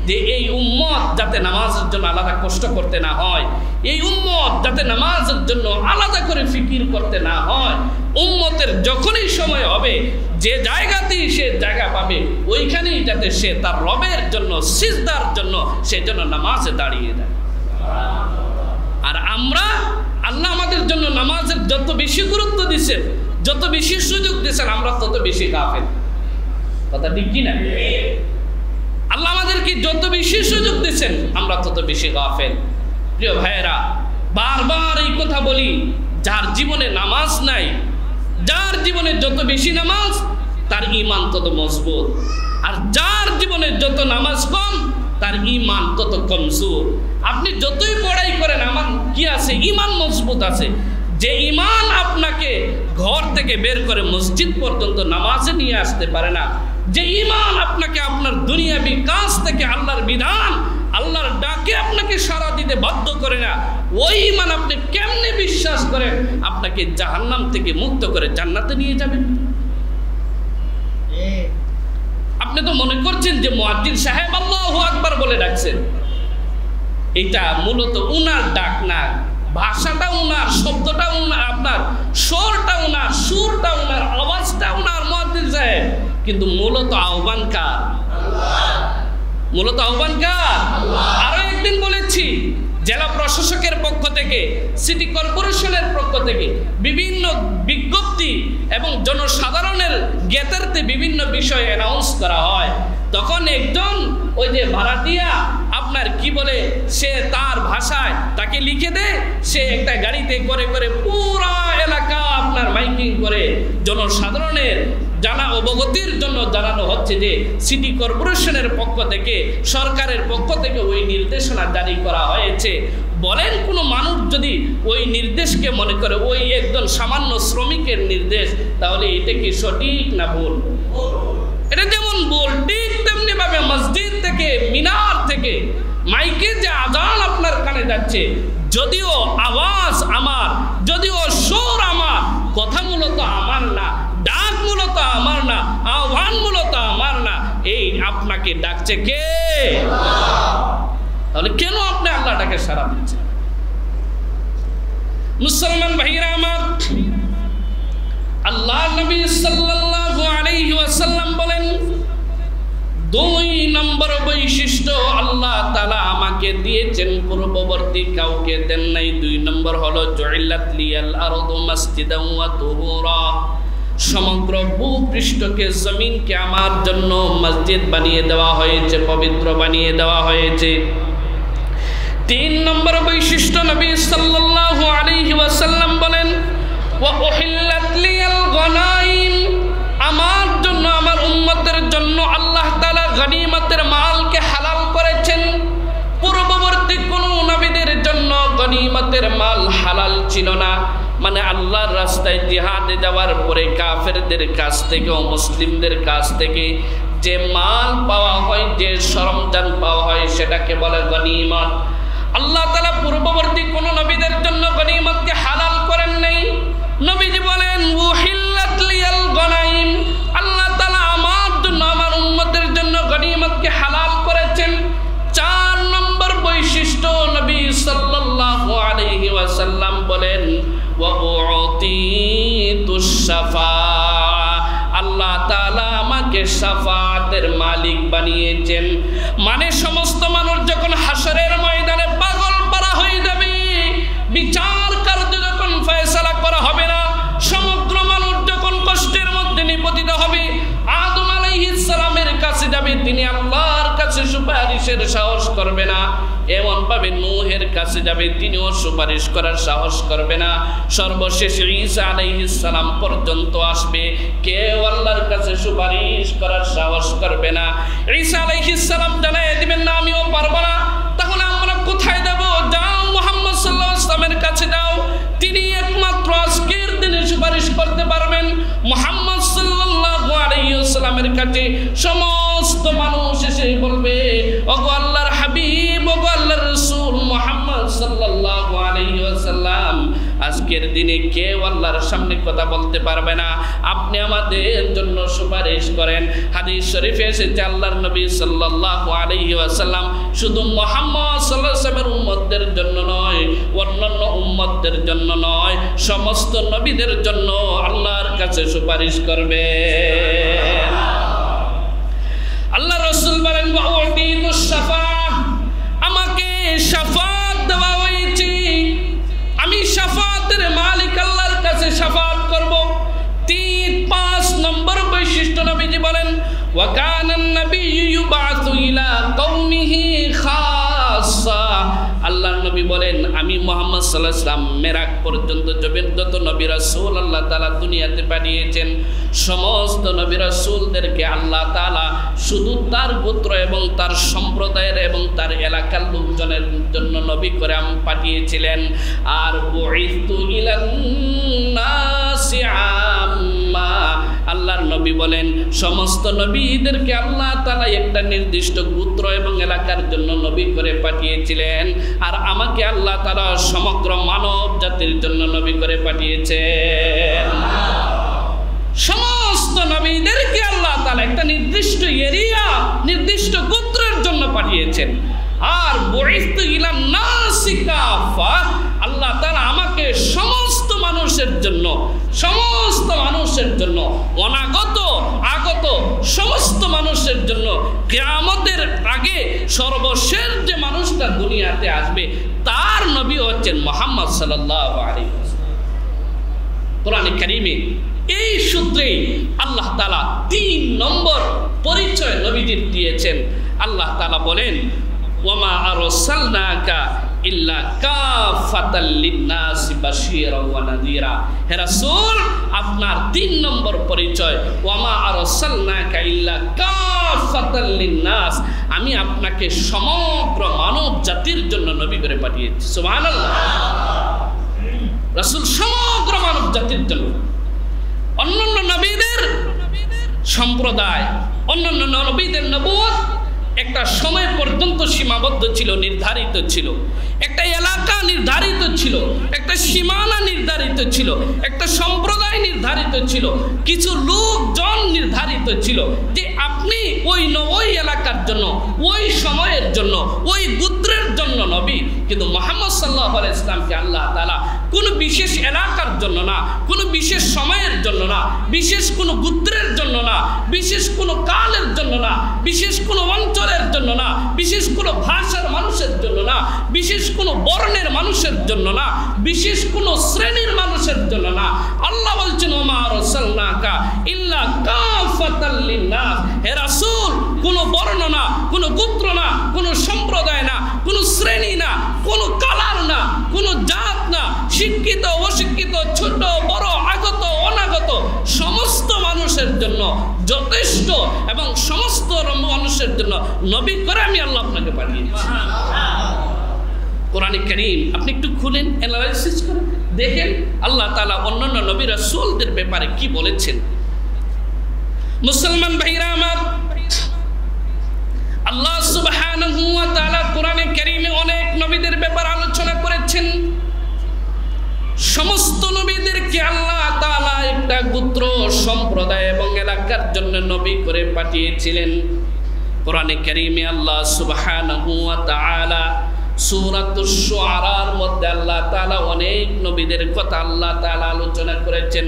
যে এই উম্মত যাতে নামাজের জন্য আলাদা কষ্ট করতে না হয়, এই উম্মত যাতে নামাজের জন্য আলাদা করে ফিকির করতে না হয়, উম্মতের যখনই সময় হবে, যে জায়গাতেই সে জায়গা পাবে, ওইখানেই যাতে সে তার রবের জন্য, সিজদার জন্য, সে জন্য নামাজে দাঁড়িয়ে যায়। আর আমরা, আল্লাহ আমাদের জন্য নামাজের যত বেশি গুরুত্ব দিচ্ছেন, যত বেশি সুযোগ দিচ্ছেন, আমরা তত বেশি গাফেল। কথা ঠিক কি না? আল্লাহ আমাদেরকে যত বেশি সুযোগ দিচ্ছেন, আমরা তত বেশি গাফেল। প্রিয় ভাইয়েরা, বারবার এই কথা বলি, যার জীবনে নামাজ নাই, যার জীবনে যত বেশি নামাজ, তার ঈমান তত মজবুত। আর যার জীবনে যত নামাজ কম, তার ঈমান তত কমজোর। আপনি যতই পড়াই করেন, আমার কি আছে? ঈমান মজবুত আছে। যে ঈমান আপনাকে ঘর থেকে বের করে মসজিদ পর্যন্ত নামাজে নিয়ে আসতে পারে না, যে ঈমান আপনাকে আপনার দুনিয়াবি কাজ থেকে আল্লাহর বিধান, আল্লাহর ডাকে আপনাকে সাড়া দিতে বাধ্য করে না, ওই ঈমান আপনি কেমনে বিশ্বাস করেন আপনাকে জাহান্নাম থেকে মুক্ত করে জান্নাতে নিয়ে যাবেন? আপনি তো মনে করছেন যে মুয়াজ্জিন সাহেব আল্লাহু আকবার বলে ডাকছেন। এটা মূলত উনার ডাক না, ভাষাটা উনার, শব্দটা উনার, আপনার স্বরটা উনার, সুরটা উনার, আওয়াজটা উনার মুয়াজ্জিন সাহেব, কিন্তু মূলত আহ্বান কার? মূলত আহ্বান কার? আরো একদিন বলেছি, জেলা প্রশাসকের পক্ষ থেকে, সিটি কর্পোরেশনের পক্ষ থেকে বিভিন্ন বিজ্ঞপ্তি এবং জনসাধারণের জ্ঞাতার্থে বিভিন্ন বিষয় অ্যানাউন্স করা হয়, তখন একজন ওই যে ভাড়াটিয়া আপনার কি বলে, সে তার ভাষায় তাকে লিখে দেয়, সে একটা গাড়িতে করে করে পুরা এলাকা আপনার মাইকিং করে জনসাধারণের জানা অবগতির জন্য জানানো হচ্ছে যে সিটি কর্পোরেশনের পক্ষ থেকে, সরকারের পক্ষ থেকে ওই নির্দেশনা জারি করা হয়েছে। বলেন কোনো মানুষ যদি ওই নির্দেশকে মনে করে ওই একজন সামান্য শ্রমিকের নির্দেশ, তাহলে এটা কি সঠিক না ভুল? এটা যেমন ভুল, ঠিক তেমনি ভাবে মসজিদ থেকে, মিনার থেকে মাইকে যে আজান আপনার কানে যাচ্ছে, যদিও আওয়াজ আমার, যদিও সুর আমার, কথা মূলত আমার না, ডাক মূলত আমার না, আহ্বান মূলত আমার না, এই আপনাকে ডাকছে কে? তাহলে কেন আপনি আল্লাহটাকে সাড়া দিচ্ছেন? মুসলমান ভাইরা আমার, আল্লাহ নবী সাল্লাল্লাহু আলাইহি ওয়াসাল্লাম বলেন, 2 নম্বর বৈশিষ্ট্য আল্লাহ তাআলা আমাকে দিয়েছেন, পূর্ববর্তী কাউকে দেন নাই। 2 নম্বর হলো জুইলাত লিয়াল আরদু মাসজিদান ওয়া তুহুরা, সমগ্র ভূপৃষ্ঠকে, জমিনকে আমার জন্য মসজিদ বানিয়ে দেওয়া হয়েছে, পবিত্র বানিয়ে দেওয়া হয়েছে। 3 নম্বর বৈশিষ্ট্য নবী সাল্লাল্লাহু আলাইহি ওয়াসাল্লাম বলেন, ওয়া উহিল্লাত লিয়াল গনাইম, আমার জন্য, আমার উম্মতের জন্য আল্লাহ তাআলা গনিমতের মালকে হালাল করেছেন। পূর্ববর্তী কোন নবীদের জন্য গনিমতের মাল হালাল ছিল না, মানে আল্লাহর রাস্তায় জিহাদে যাওয়ার পরে কাফেরদের কাছ থেকে ও মুসলিমদের কাছ থেকে যে মাল পাওয়া হয়, যে সরঞ্জাম পাওয়া হয়, সেটাকে বলে গনিমত। আল্লাহ তাআলা পূর্ববর্তী কোন নবীদের জন্য গনিমতকে হালাল করেন নাই। নবীজি বলেন, উহিল্লাত লিয়াল গনাইম, আল্লাহ তাআলা আমার জন্য, আমার উম্মতের জন্য গনিমতকে হালাল করেছেন। 4 নম্বর বৈশিষ্ট্য নবী সাল্লাল্লাহু আলাইহি ওয়াসাল্লাম বলেন, ওয়া উতিতুশ শাফাআ, আল্লাহ তাআলা আমাকে শাফাআতের মালিক বানিয়েছেন। মানে সমস্ত মানুষ যখন হাসরের ময়দানে পাগল পারা হয়ে যাবে, বিচার কার্য যখন ফয়সালা করা হবে না, সমগ্র মানুষ যখন কষ্টের মধ্যে নিপতিত হবে, আদম আলাইহিস সালামের কাছে যাবে, তিনি আল্লাহর কাছে সুপারিশের সাহস করবে না। এমন ভাবে নূহের কাছে যাবে, তিনিও সুপারিশ করার সাহস করবে না। সর্বশেষ ঈসা আলাইহিস সালাম পর্যন্ত আসবে, কেউ আল্লাহর কাছে সুপারিশ করার সাহস করবে না। ঈসা আলাইহিস সালাম জানায় দিবেন না, আমিও পারবো না। তাহলে আমরা কোথায় যাব? যাও মুহাম্মদ সাল্লাল্লাহু আলাইহি ওয়াসাল্লামের কাছে যাও, তিনি একমাত্র আজকের দিনে সুপারিশ করতে পারবেন। মুহাম্মদ সাল্লাল্লাহু আলাইহি ওয়াসাল্লামের কাছে সমস্ত মানুষ এসে বলবে, ওগো আল্লাহর হাবিব, ওগো আল্লাহর রাসূল মুহাম্মদ সাল্লাল্লাহু আলাইহি ওয়াসাল্লাম, আজকের দিনে কেউ আল্লাহর সামনে কথা বলতে পারবে না, আপনি আমাদের জন্য সুপারিশ করেন। হাদিস শরীফে এসেছে, আল্লাহর নবী সাল্লাল্লাহু আলাইহি ওয়াসাল্লাম শুধু মুহাম্মদ সাল্লাল্লাহু আলাইহি ওয়াসাল্লামের উম্মতদের জন্য নয়, অন্যান্য উম্মতদের জন্য নয়, সমস্ত নবীদের জন্য আল্লাহর কাছে সুপারিশ করবেন। আল্লাহ রাসূল বলেন, ওয়া উতিতুশ শাফাআ, আমাকে শাফাআত দেওয়া হয়েছে, আমি শাফাআতের মালিক, আল্লাহর কাছে শাফাআত করব। 5 নম্বর বৈশিষ্ট্য নবীজি বলেন, ওয়া কানান নাবিয়্যু ইউবাসু ইলা কওমিহি খাসসা, আল্লাহর নবী বলেন, আমি মুহাম্মদ সাল্লাল্লাহু আলাইহি ওয়াসাল্লাম মেরাজ পর্যন্ত যত নবী রাসূল আল্লাহ তাআলা দুনিয়াতে পাঠিয়েছেন, সমস্ত নবী রাসূলদেরকে আল্লাহ তাআলা শুধু তার গোত্র এবং তার সম্প্রদায়ের এবং তার এলাকার লোকজনের জন্য নবী করে পাঠিয়েছিলেন। আর বুইতু ইলান নবী বলেন সমস্ত নবীদেরকে আল্লাহ তাআলা একটা নির্দিষ্ট গোত্র এবং এলাকার জন্য নবী করে পাঠিয়েছিলেন, আর আমাকে আল্লাহ তাআলা সমগ্র মানব জাতির জন্য নবী করে পাঠিয়েছেন। সমস্ত নবীদেরকে আল্লাহ তাআলা একটা নির্দিষ্ট এরিয়া, নির্দিষ্ট গোত্রের জন্য পাঠিয়েছেন। আর বুইসতু ইলান নাসি কাফা, আল্লাহ তাআলা আমাকে সমস্ত মানুষের জন্য, সমস্ত মানুষের জন্য, অনাগত আগত সমস্ত মানুষের জন্য, কিয়ামতের আগে সর্বশেষ যে মানুষটা দুনিয়াতে আসবে তার নবী হচ্ছেন মুহাম্মদ সাল্লাল্লাহু আলাইহি ওয়াসাল্লাম। কোরআনে কারীমে এই সূত্রেই আল্লাহ তাআলা ৩ নম্বর পরিচয় নবীদের দিয়েছেন। আল্লাহ তাআলা বলেন ওয়ামা আরসালনাকা ইল্লা কাফাতাল লিন্নাসি বাশীরাও ওয়া নাযীরা। হে রাসূল, আপনার ৩ নম্বর পরিচয় ওয়ামা আরসালনাকা ইল্লা কাফাতাল লিন্নাস, আমি আপনাকে সমগ্র মানব জাতির জন্য নবী করে পাঠিয়েছি। সুবহানাল্লাহ। রাসূল সমগ্র মানব জাতির জন্য। অন্যান্য নবীদের সম্প্রদায়, অন্যান্য নবীদের নবুয়ত একটা সময় পর্যন্ত সীমাবদ্ধ ছিল, নির্ধারিত ছিল, একটা এলাকা নির্ধারিত ছিল, একটা সীমানা নির্ধারিত ছিল, একটা সম্প্রদায় নির্ধারিত ছিল, কিছু লোকজন নির্ধারিত ছিল যে আপনি ওই এলাকার জন্য, ওই সময়ের জন্য, ওই গোত্রের জন্য নবী। কিন্তু মুহাম্মদ সাল্লাল্লাহু আলাইহি ইসলামকে আল্লাহ তাআলা কোনো বিশেষ এলাকার জন্য না, কোনো বিশেষ সময়ের জন্য না, বিশেষ কোনো গোত্রের জন্য না, বিশেষ কোনো কালের জন্য না, বিশেষ কোনো অঞ্চলের জন্য না, বিশেষ কোনো ভাষার মানুষের জন্য না, বিশেষ কোনো বর্ণের মানুষের জন্য না, বিশেষ কোনো শ্রেণীর মানুষের জন্য না। আল্লাহ বলছেন ওমা আরসালনাকা ইল্লা কাফাতাল লিন্নাস। হে রাসূল, কোনো বর্ণ না, কোনো গোত্র না, কোনো সম্প্রদায় না, কোনো শ্রেণী না, কোনো কালার না, কোনো জাত না, শিক্ষিত অশিক্ষিত, ছোট বড়, আগত অনাগত সমস্ত মানুষের জন্য যথেষ্ট এবং সমস্ত মানুষের জন্য নবী করে আমি আল্লাহ আপনাকে পাঠিয়েছি। কোরআনে কারীম আপনি একটু খুলেন, অ্যানালাইসিস করেন, দেখেন আল্লাহ তাআলা অন্যান্য নবী রাসূলদের ব্যাপারে কি বলেছেন। মুসলমান ভাইরা আমার, আল্লাহ সুবহানাহু ওয়া তাআলা কোরআনে কারীমে অনেক নবীদের ব্যাপারে আলোচনা করেছেন। সমস্ত নবীদেরকে আল্লাহ তাআলা একটা গোত্র, সম্প্রদায় এবং এলাকার জন্য নবী করে পাঠিয়েছিলেন। কোরআনে কারীমে আল্লাহ সুবহানাহু ওয়া তাআলা সূরাতুশ শুআরার মধ্যে আল্লাহ তাআলা অনেক নবীদের কথা আল্লাহ তাআলা আলোচনা করেছেন।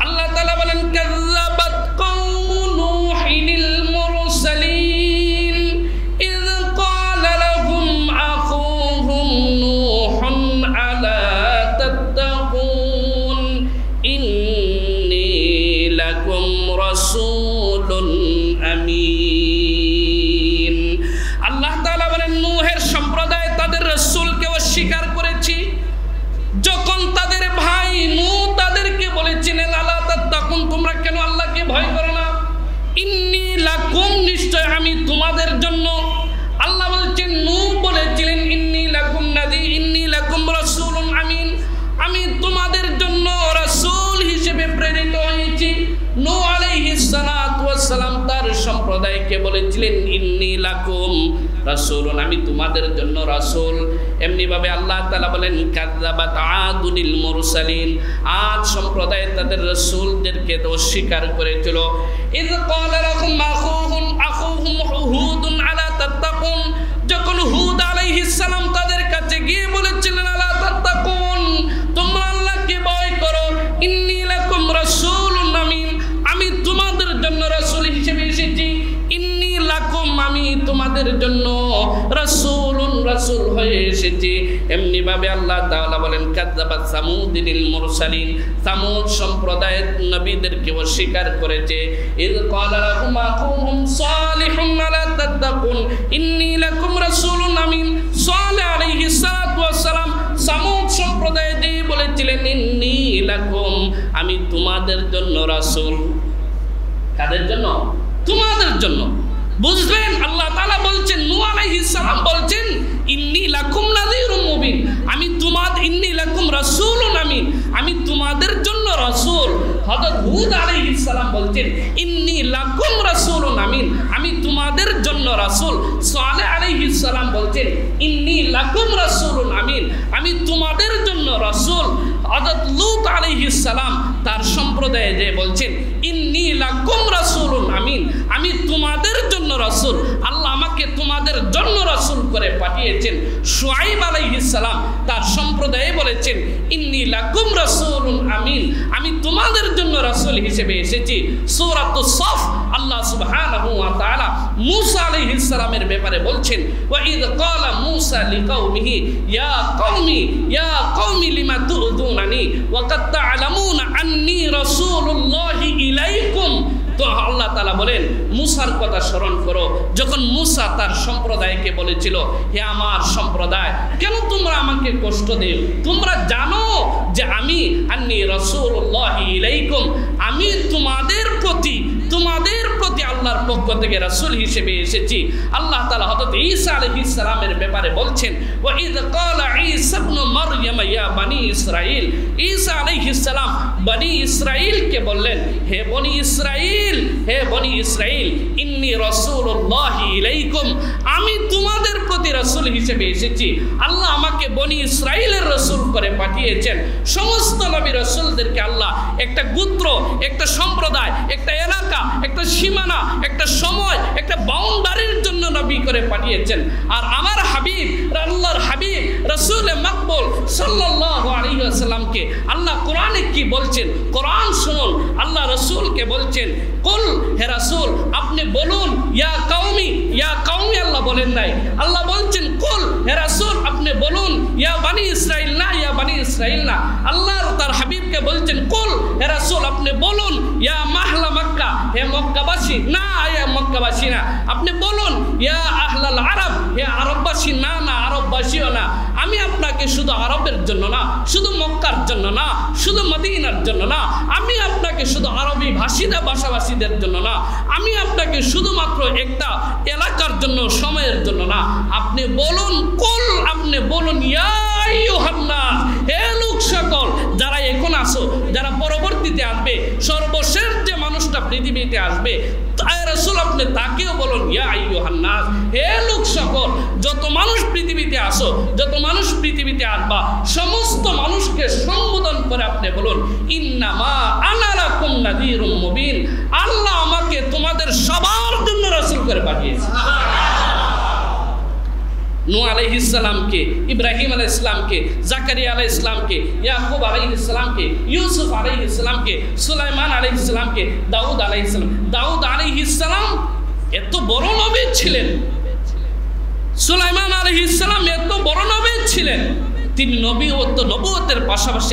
আল্লাহ তাআলা বলেন কাযযাবাত কওমু নূহিল মুরসালিন ইয ক্বালা লাহুম আখুহুম নূহুন আলা তাত্তাকুন ইন্নী লাকুম রাসূলুন আমিন। আল্লাহ তাআলা বলেন নূহের সম্প্রদায় তাদের রাসূলকে অস্বীকার করেছি। যখন তাদের ভাই নূহ তাদেরকে বলেছিলেন আলা তাত্তাকুন, তোমরা কেন আল্লাহকে ভয় করো না, ইন্নী লাকুম, নিশ্চয় আমি তোমাদের জন্য। আল্লাহ বলছেন নূহ বলেছিলেন ইন্নী লাকুম নাযীর, ইন্নী লাকুম রাসূলুন আমিন, আমি তোমাদের জন্য রাসূল হিসেবে প্রেরিত হয়েছি। নূহ আলাইহিস সালাতু ওয়াস সালাম তার সম্প্রদায়কে বলেছিলেন ইন্নী লাকুম রাসূলুন, আমি তোমাদের জন্য রাসূল। এমনি ভাবে আল্লাহ তাআলা বলেন কাযযাবাত আদুল মুরসালিন, আদ সম্প্রদায় তাদের রাসূলদেরকে অস্বীকার করেছিল। ইয ক্বালা লাহুম আখুহুম হুদুন আলা তাত্তাকুন, যখন হুদ আলাইহিস সালাম তাদের কাছে গিয়ে বলেছিলেন আলা তাত্তাকুন, তোমরা আল্লাহকে ভয় করো, ইন্নী লাকুম রাসূলুন আমিন, আমি তোমাদের জন্য রাসূল হিসেবে এসেছি। ইন্নী লাকুম, আমি তোমাদের জন্য রাসূলুন, রাসূল হয়ে এসেছি। এমনি ভাবে আল্লাহ তাআলা বলেন কাযযাবাত সামুদিল মুরসালিন, সামুদ সম্প্রদায়ের নবীদেরকে অস্বীকার করেছে। ইয ক্বালা লাহুম আখুহুম সালিহুন আলা তাত্তাকুন ইন্নী লাকুম রাসূলুন আমিন। সালেহ আলাইহিস সালাতু ওয়াস সালাম সামুদ সম্প্রদায় দিয়ে বলেছিলেন ইন্নী লাকুম, আমি তোমাদের জন্য রাসূল। কাদের জন্য? তোমাদের জন্য। বুঝলেন? আল্লাহ তাআলা বলছেন, নূহ আলাইহিস সালাম বলছেন ইন্নী লাকুম নাযীরুম মুবিন, আমি তোমাদের, ইন্নী লাকুম রাসূলুন আমিন, আমি তোমাদের জন্য রাসূল। হযরত হুদ আলাইহিস সালাম বলছেন ইন্নী লাকুম রাসূলুন আমিন, আমি তোমাদের জন্য রাসূল। সালেহ আলাইহিস সালাম বলছেন ইন্নী লাকুম রাসূলুন আমিন, আমি তোমাদের জন্য রাসূল। হযরত লূত আলাইহিস সালাম তার সম্প্রদায়ে যে বলছেন ইন্নী লাকুম রাসূলুন আমিন, আমি তোমাদের জন্য রাসূল, আল্লাহ আমাকে তোমাদের জন্য রাসূল করে পাঠিয়েছেন। শুআয়ব আলাইহিস সালাম তার সম্প্রদায়ে বলেছেন ইন্নী লাকুম রাসূলুন আমিন, আমি তোমাদের জন্য রাসূল হিসেবে এসেছি। সূরাতুস সফ আল্লাহ সুবহানাহু ওয়া তাআলা মূসা আলাইহিস সালামের ব্যাপারে বলছেন ওয়া ইয ক্বালা মূসা লিকাওমিহি ইয়া কওমি লিমা তু'যুনানি ওয়া কাদ তা'লামুনা আন্নী রাসূলুল্লাহি ইলাইকুম। তো আল্লাহ তাআলা বলেন মূসার কথা স্মরণ করো, যখন মূসা তার সম্প্রদায়কে বলেছিল হে আমার সম্প্রদায়, কেন তোমরা আমাকে কষ্ট দেও? তোমরা জানো যে আমি আন্নী রাসূলুল্লাহি ইলাইকুম, আমি তোমাদের প্রতি আল্লাহর পক্ষ থেকে রাসূল হিসেবে এসেছি। আল্লাহ তাআলা হযরত ঈসা আলাইহিস সালামের ব্যাপারে বলছেন ওয়া ইয ক্বালা ঈসা ইবনু মারইয়াম ইয়া বনি ইসরাঈল, ঈসা আলাইহিস সালাম বনি ইসরাঈলকে বললেন হে বনি ইসরাঈল ইন্নী রাসূলুল্লাহি ইলাইকুম, আমি তোমাদের প্রতি রাসূল হিসেবে এসেছি। আল্লাহ আমাকে বনি ইসরাঈলের রাসূল করে পাঠিয়েছেন। সমস্ত নবী রাসূলদেরকে আল্লাহ একটা গোত্র, একটা সম্প্রদায়, একটা এলাকা, একটা সীমানা, একটা সময়, একটা বাউন্ডারির জন্য নবী করে পাঠিয়েছেন। আর আমার হাবিব, আল্লাহর হাবিব রাসূল মাকবুল সাল্লাল্লাহু আলাইহি ওয়াসাল্লামকে আল্লাহ কোরআনে কি বলছেন? কোরআন শুনুন। আল্লাহ রাসূলকে বলছেন কুল, হে রাসূল আপনি বলুন ইয়া কওমি আল্লাহ বলেন নাই, আল্লাহ বলছেন কুল, হে রাসূল আপনি বলুন ইয়া বনি ইসরাঈল না, ইয়া বনি ইসরাঈল না। আল্লাহ তার হাবিবকে বলছেন কুল, হে রাসূল আপনি বলুন ইয়া মাহলা মক্কা, হে মক্কাবাসী না, ইয়া মক্কাবাসী না। আপনি বলুন ইয়া আহলাল আরব, হে আরববাসী না, আরববাসীও না। আমি আপনাকে শুধু আরবের জন্য না, শুধু মক্কার জন্য না, শুধু মদিনার জন্য না, আমি আপনাকে শুধু আরবি ভাষাভাষীদের জন্য না, আমি আপনাকে শুধুমাত্র একটা এলাকার জন্য, সময়ের জন্য না। আপনি বলুন কুল, আপনি বলুন ইয়া আইয়ুহান নাস, হে লোক সকল, যারা এখন আসো, যারা পরবর্তীতে আসবে, সর্বশেষ যে মানুষটা পৃথিবীতে আসবে রাসূল আপনি তাকেও বলুন ইয়া আইয়ুহান নাস, হে লোক সকল, যত মানুষ পৃথিবীতে আসো, যত মানুষ পৃথিবীতে আসবা, সমস্ত মানুষকে সম্বোধন করে আপনি বলুন ইন্নামা আনা লাকুম নাযীরুম মুবিন, আল্লাহ আমাকে তোমাদের সবার জন্য রাসূল করে পাঠিয়েছে। নূহ আলাইহিস সালামকে, ইব্রাহিম আলাইহিস সালামকে, জাকারিয়া আলাইহিস সালামকে, ইয়াকুব আলাইহিস সালামকে, ইউসুফ আলাইহিস সালামকে, সুলাইমান আলাইহিস সালামকে, দাউদ আলাইহিস সালাম এত বড় নবী ছিলেন। সুলাইমান আলাইহিস সালাম এত বড় নবী ছিলেন। তিনি নবুয়তের পাশাপাশি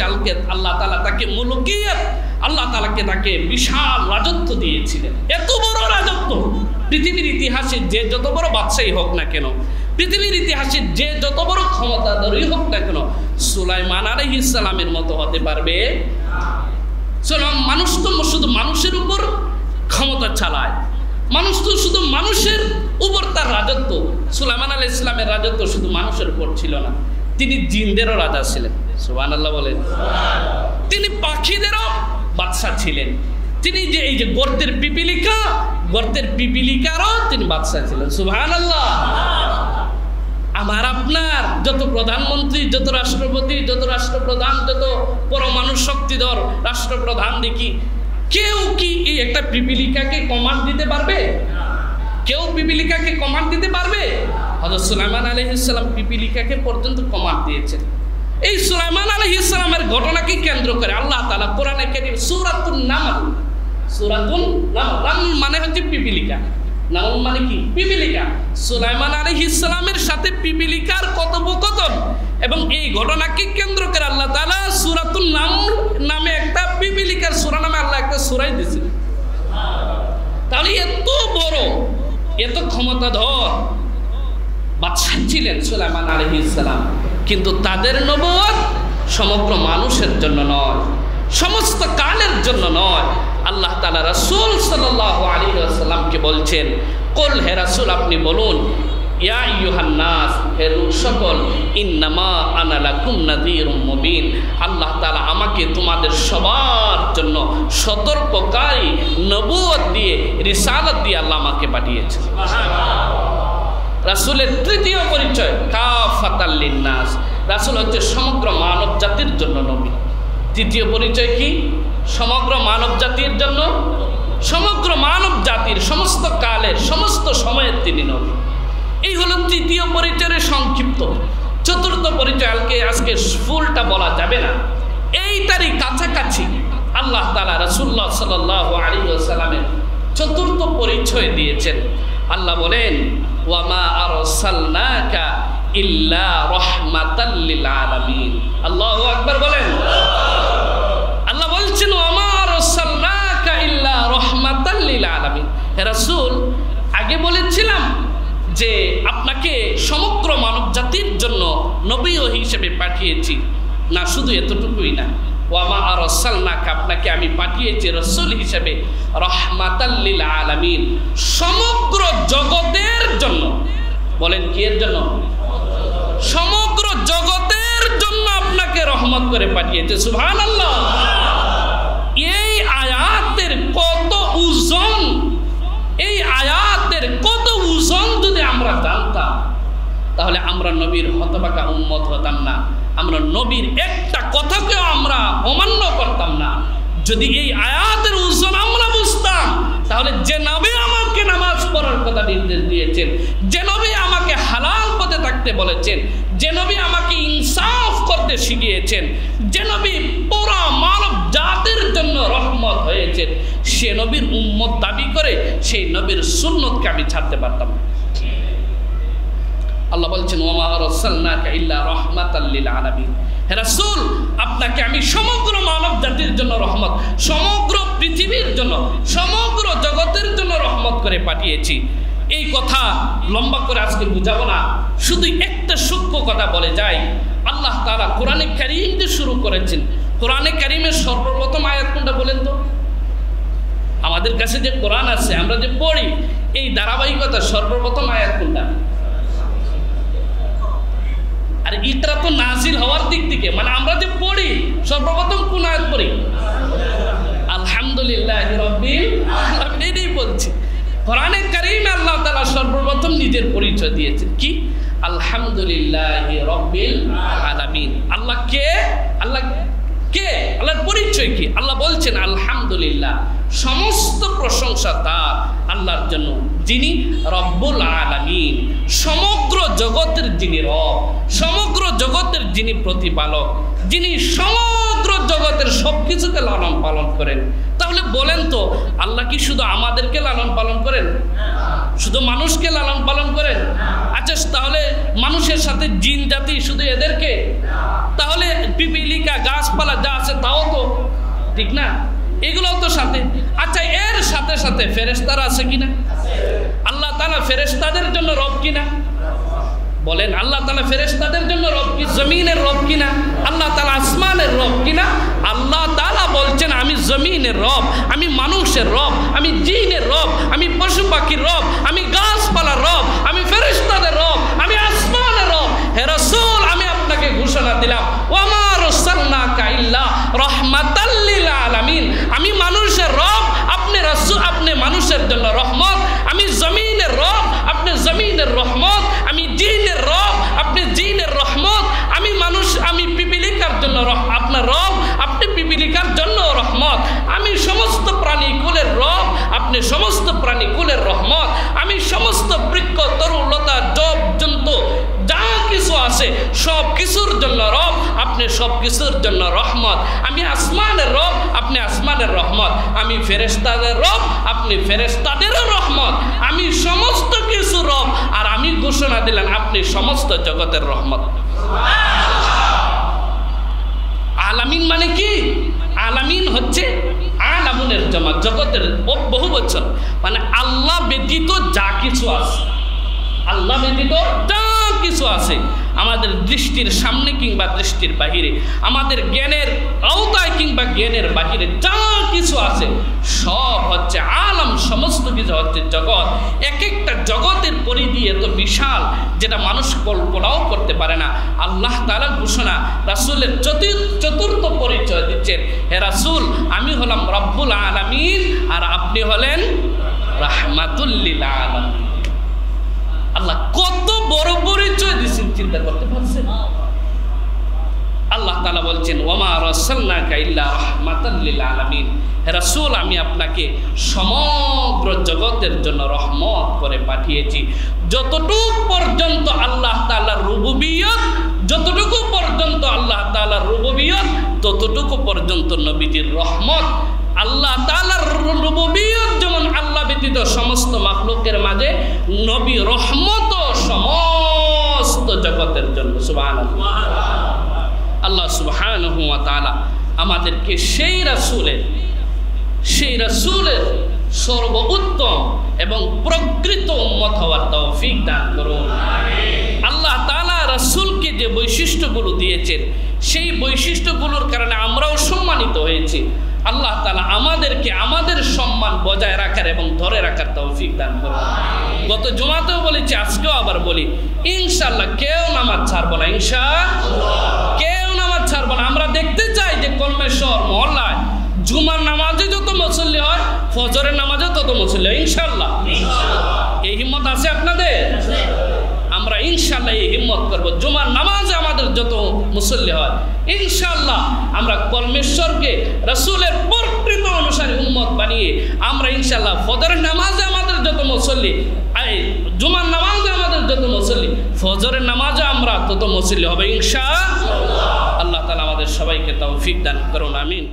আল্লাহ তাআলা তাকে মুলকিয়ত, আল্লাহ তাআলাকে তাকে বিশাল রাজত্ব দিয়েছিলেন। এত বড় রাজত্ব পৃথিবীর ইতিহাসে যে যত বড় বাদশাহী হোক না কেন, পৃথিবীর ইতিহাসে যে যত বড় ক্ষমতাধরই হোক না কেন, সুলাইমান আলাইহিস সালামের মতো হতে পারবে? মানুষ তো শুধু মানুষের উপর ক্ষমতা চালায়, মানুষ তো শুধু মানুষের উপর তার রাজত্ব। সুলাইমান আলাইহিস সালামের রাজত্ব শুধু মানুষের উপর ছিল না, তিনি জিনদেরও রাজা ছিলেন। সুবহানাল্লাহ বলেন। তিনি পাখিদেরও বাদশা ছিলেন। তিনি যে এই যে গর্তের পিপিলিকারও তিনি বাদশা ছিলেন। সুবহানাল্লাহ। আমার আপনার যত প্রধানমন্ত্রী, যত রাষ্ট্রপতি, যত রাষ্ট্রপ্রধান, যত পরমাণু শক্তিধর রাষ্ট্রপ্রধান দেখি, কেউ কি এই একটা পিপিলিকাকে কমান্ড দিতে পারবে? কেউ পিপিলিকাকে কমান্ড দিতে পারবে? হযরত সুলাইমান আলাইহিস সালাম পিপিলিকাকে পর্যন্ত কমান্ড দিয়েছেন। এই সুলাইমান আলাইহিস সালামের ঘটনাকে কেন্দ্র করে আল্লাহ তাআলা কোরআনে কারীম সূরাতুন নামল, নামল মানে হচ্ছে পিপিলিকা, নামল মানে কি? পিপিলিকা। সুলাইমান আলাইহিস সালামের সাথে পিপিলিকার কথোপকথন এবং এই ঘটনাকে কেন্দ্র করে আল্লাহ তাআলা সূরাতুন নামল নামে একটা পিপিলিকার সূরা নামে আল্লাহ একটা সূরাই দিয়েছেন। তাহলে এত বড়, এত ক্ষমতাধর বাদশা ছিলেন সুলাইমান আলাইহিস সালাম, কিন্তু তাদের নবুয়ত সমগ্র মানুষের জন্য নয়, সমস্ত কালের জন্য নয়। আল্লাহ তাআলা রাসূল সাল্লাল্লাহু আলাইহি ওয়াসাল্লামকে বলছেন কুল, হে রাসূল আপনি বলুন ইয়া আইয়ুহান নাস, হে লোক সকল, ইন্নামা আনা লাকুম নাযীরুম মুবিন, আল্লাহ তাআলা আমাকে তোমাদের সবার জন্য সতর্ককারী নবুয়ত দিয়ে, রিসালাত দিয়ে আল্লাহ আমাকে পাঠিয়েছেন। রাসূলের তৃতীয় পরিচয় কাফাতাল লিন্নাস, রাসূল হচ্ছে সমগ্র মানব জাতির জন্য নবী। তৃতীয় পরিচয় কি? সমগ্র মানব জাতির জন্য, সমগ্র মানব জাতির সমস্ত কালের সমস্ত সময়ের তিনি নবী। এই হলো তৃতীয় পরিচয়ের সংক্ষিপ্ত। চতুর্থ পরিচয় আজকে ফুলটা বলা যাবে না, এইটারই কাছাকাছি আল্লাহ তাআলা রাসূলুল্লাহ সাল্লাল্লাহু আলাইহি ওয়াসাল্লামের চতুর্থ পরিচয় দিয়েছেন। আল্লাহ বলেন, ওয়া মা আরসালনাকা ইল্লা রাহমাতাল লিল আলামিন। আল্লাহু আকবার বলেন। আল্লাহ বলছেন, ওয়া মা আরসালনাকা ইল্লা রাহমাতাল লিল আলামিন। হে রাসূল, আগে বলেছিলাম যে আপনাকে সমগ্র মানব জাতির জন্য নবী হিসেবে পাঠিয়েছি। না, শুধু এতটুকুই না, ওয়া মা আরসালনাকা, আপনাকে আমি পাঠিয়েছি রাসূল হিসেবে রাহমাতাল লিল আলামিন, সমগ্র জগতের জন্য। বলেন কি এর জন্য? সমগ্র জগতের জন্য আপনাকে রহমত করে পাঠিয়েছে। সুবহানাল্লাহ। এই আয়াতের কত ওজন, এই আয়াতের কত ওজন যদি আমরা জানতাম, তাহলে আমরা নবীর হতবাকা উম্মত হতাম না, আমরা নবীর একটা কথাকেও আমরা অমান্য করতাম না। যদি এই আয়াতের ওজন আমরা বুঝতাম, তাহলে যে নবী আমাকে নামাজ পড়ার কথা নির্দেশ দিয়েছেন, যে নবী আমাকে হালাল পথে থাকতে বলেছেন, যে নবী আমাকে ইনসাফ করতে শিখিয়েছেন, যে নবী পুরো মানব জাতির জন্য রহমত হয়েছেন, সে নবীর উম্মত দাবি করে সেই নবীর সুন্নতকে আমি ছাড়তে পারতাম না। আল্লাহ বলছেন, ওয়া মা আরসালনাকা ইল্লা রাহমাতাল লিল আলামিন। হে রাসূল, আপনাকে আমি সমগ্র মানব জাতির জন্য রহমত, সমগ্র পৃথিবীর জন্য, সমগ্র জগতের জন্য রহমত করে পাঠিয়েছি। এই কথা লম্বা করে আজকে বুঝাবো না, শুধু একটা সূক্ষ্ম কথা বলে যাই। আল্লাহ তাআলা কোরআনে কারীম দিয়ে শুরু করেছেন। কোরআনে কারীমের সর্বপ্রথম আয়াত কোনটা বলেন তো? আমাদের কাছে যে কোরআন আছে, আমরা যে পড়ি, এই ধারাবাহিকতা সর্বপ্রথম আয়াত কোনটা? আর এটা তো নাজিল হওয়ার দিক থেকে, মানে আমরা যে পড়ি সর্বপ্রথম কোন আয়াত পড়ি? আলহামদুলিল্লাহি রাব্বিল আলামিন। এটাই বলছি, কোরআনে কারীমে আল্লাহ তাআলা সর্বপ্রথম নিজের পরিচয় দিয়েছেন কি? আলহামদুলিল্লাহি রাব্বিল আলামিন। আল্লাহ কে? আল্লাহ কে? আল্লাহর পরিচয় কি? আল্লাহ বলছেন, আলহামদুলিল্লাহ, সমস্ত প্রশংসা তার আল্লাহর জন্য, যিনি রব্বুল আলামিন, সমগ্র জগতের যিনি রব, সমগ্র জগতের যিনি প্রতিপালক, যিনি সমগ্র জগতের সবকিছুকে লালন পালন করেন। তাহলে বলেন তো, আল্লাহ কি শুধু আমাদেরকে লালন পালন করেন? শুধু মানুষকে লালন পালন করেন? আচ্ছা, তাহলে মানুষের সাথে জিন জাতি শুধু এদেরকে? তাহলে পিপিলিকা, গাছপালা যা আছে তাও তো, ঠিক না? এগুলোও তো সাথে। আচ্ছা, এর সাথে সাথে ফেরেশতারা আছে কিনা? আল্লাহ তাআলা ফেরেশতাদের জন্য রব কিনা? বলেন, আল্লাহ তাআলা ফেরেশতাদের জন্য রব কি? জমিনের রব কিনা? আল্লাহ তাআলা আসমানের রব কিনা? আল্লাহ তাআলা বলছেন, আমি জমিনের রব, আমি মানুষের রব, আমি জিনের রব, আমি পশু পাখির রব, আমি গাছপালার রব, আমি ফেরেশতাদের রব, আমি আসমানের রব। হে রাসূল, আমি আপনাকে ঘোষণা দিলাম, ওয়া মা আরসালনাকা ইল্লা রাহমাতাল লিল আলামিন। আমি মানুষের রব, আপনি রাসূল, আপনি মানুষের জন্য রহমত। আমি জমিনের রব, আপনি জমিনের রহমত। আমি জিনের রব, আপনি জিনের রহমত। আমি মানুষ, আমি পিপিলিকার জন্য আপনার রব, আপনি পিপিলিকার জন্য রহমত। আমি সমস্ত প্রাণী কুলের রব, আপনি সমস্ত প্রাণী কুলের রহমত। আমি সমস্ত বৃক্ষ, তরুলতা, জব জন্তু যা কিছু আছে সব কিছুর জন্য রব, আপনি সব কিছুর জন্য রহমত। আমি আসমানের রব, আপনি আসমানের রহমত। আমি ফেরেশতাদের রব, আপনি ফেরেশতাদেরও রহমত। আমি সমস্ত কিছু রব, আর আমি ঘোষণা দিলাম, আপনি সমস্ত জগতের রহমত। আলামিন মানে কি? আলামিন হচ্ছে আলামুনের জমা, জগতের বহু বচন, মানে আল্লাহ ব্যতীত যা কিছু আছে, আল্লাহ ব্যতীত যা কিছু আছে, আমাদের দৃষ্টির সামনে কিংবা দৃষ্টির বাহিরে, আমাদের জ্ঞানের আওতায় কিংবা জ্ঞানের বাহিরে যা কিছু আছে সব হচ্ছে আলাম, সমস্ত কিছু হচ্ছে জগৎ। এক একটা জগতের পরিধি এত বিশাল যেটা মানুষ কল্পনাও করতে পারে না। আল্লাহ তাআলার ঘোষণা, রাসূলের চতুর্থ পরিচয় দিচ্ছেন, হে রাসূল আমি হলাম রব্বুল আলামিন আর আপনি হলেন রাহমাতুল লিল আলামিন। আল্লাহ কত বড় পরিচয় দিচ্ছেন, চিন্তা করতে পারছেন? আল্লাহ তাআলা বলছেন ওয়ামা আরসালনাকা ইল্লা রাহমাতাল লিল আলামিন, হে রাসূল আমি আপনাকে সমগ্র জগতের জন্য রহমত করে পাঠিয়েছি। যতটুকু পর্যন্ত আল্লাহ তাআলার রুবুবিয়ত, যতটুকু পর্যন্ত আল্লাহ তাআলার রুবুবিয়ত, ততটুকু পর্যন্ত নবীজির রহমত। আল্লাহ তাআলার রুবুবিয়ত যেমন আল্লাহ ব্যতীত সমস্ত মাখলুকের মাঝে, নবী রহমত সমস্ত জগতের জন্য। সুবহানাল্লাহ। আল্লাহ সুবহানাহু ওয়া তাআলা আমাদেরকে সেই রাসূলের সর্বোত্তম এবং প্রকৃত উম্মত হওয়ার তৌফিক দান করুন। আল্লাহ তাআলা রাসূলকে যে বৈশিষ্ট্যগুলো দিয়েছেন, সেই বৈশিষ্ট্যগুলোর কারণে আমরাও সম্মানিত হয়েছি। আল্লাহ তাআলা আমাদেরকে আমাদের সম্মান বজায় রাখার এবং ধরে রাখার তৌফিক দান করুন। গত জুমাতেও বলেছি, আজকেও আবার বলি, ইনশাআল্লাহ কেউ নামাজ ছাড়বো না, ইনশাআল্লাহ কেউ নামাজ ছাড়বো না। আমরা দেখতে চাই যে কলমেশ্বর মহল্লায় জুমার নামাজে যত মুসল্লি হয়, ফজরের নামাজে তত মুসল্লি হয়, ইনশাআল্লাহ। এই হিম্মত আছে আপনাদের? আমরা ইনশাআল্লাহ এই হিম্মত করব, জুমার নামাজে আমাদের যত মুসল্লি হয় ইনশাআল্লাহ আমরা কলমেশ্বরকে রাসূলের প্রকৃত অনুসারী উম্মত বানিয়ে আমরা ইনশাআল্লাহ ফজরের নামাজে আমাদের যত মুসল্লি, জুমার নামাজে আমাদের যত মুসল্লি, ফজরের নামাজে আমরা তত মুসল্লি হবে ইনশাআল্লাহ। আল্লাহ তাআলা আমাদের সবাইকে তৌফিক দান করুন, আমিন।